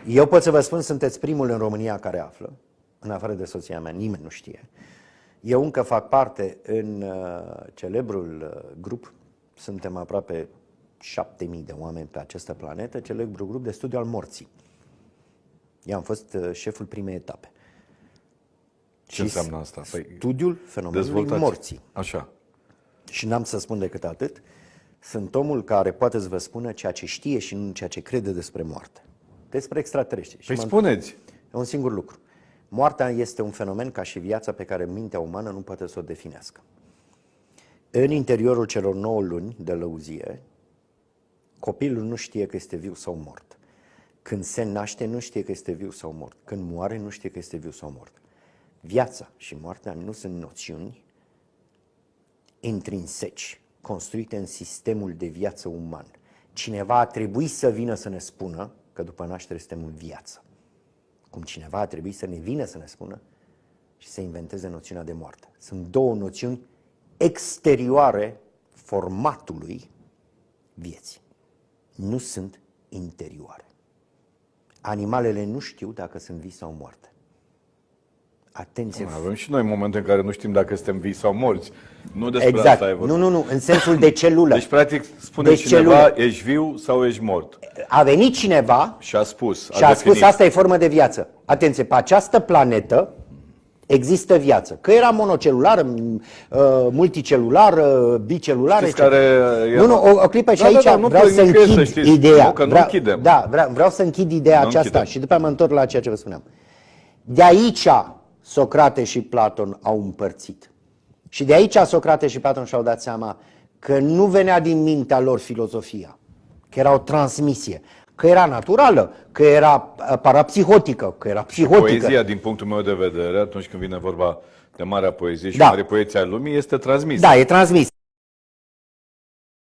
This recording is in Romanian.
Eu pot să vă spun, sunteți primul în România care află, în afară de soția mea, nimeni nu știe. Eu încă fac parte în celebrul grup, suntem aproape 7.000 de oameni pe această planetă, celebrul grup de studiu al morții. Eu am fost șeful primei etape. Ce înseamnă asta? Studiul fenomenului morții. Așa. Și n-am să spun decât atât. Sunt omul care poate să vă spună ceea ce știe și nu ceea ce crede despre moarte. Despre extraterestri. Păi spuneți. E un singur lucru. Moartea este un fenomen ca și viața pe care mintea umană nu poate să o definească. În interiorul celor 9 luni de lăuzie, copilul nu știe că este viu sau mort. Când se naște, nu știe că este viu sau mort. Când moare, nu știe că este viu sau mort. Viața și moartea nu sunt noțiuni intrinseci, construite în sistemul de viață uman. Cineva a trebuit să vină să ne spună că după naștere suntem în viață. Cum cineva a trebuit să ne vină să ne spună și să inventeze noțiunea de moarte. Sunt două noțiuni exterioare formatului vieții. Nu sunt interioare. Animalele nu știu dacă sunt vii sau moarte. Atenție! Avem și noi momente în care nu știm dacă suntem vii sau morți. Nu despre exact. asta e vorba. Nu, în sensul de celulă. Deci, practic, spune cineva, ești viu sau ești mort. A venit cineva și a spus, asta e formă de viață. Atenție, pe această planetă există viață. Că era monocelulară, multicelulară, bicelulară. O clipă și aici vreau să închid ideea. Vreau să închid ideea aceasta și după aia mă întorc la ceea ce vă spuneam. De aici Socrate și Platon au împărțit. Și de aici Socrate și Platon și-au dat seama că nu venea din mintea lor filozofia, că era o transmisie, că era naturală, că era parapsihotică, că era psihotică. Poezia, din punctul meu de vedere, atunci când vine vorba de marea poezie și mare poeție a lumii, este transmisă. Da, e transmis.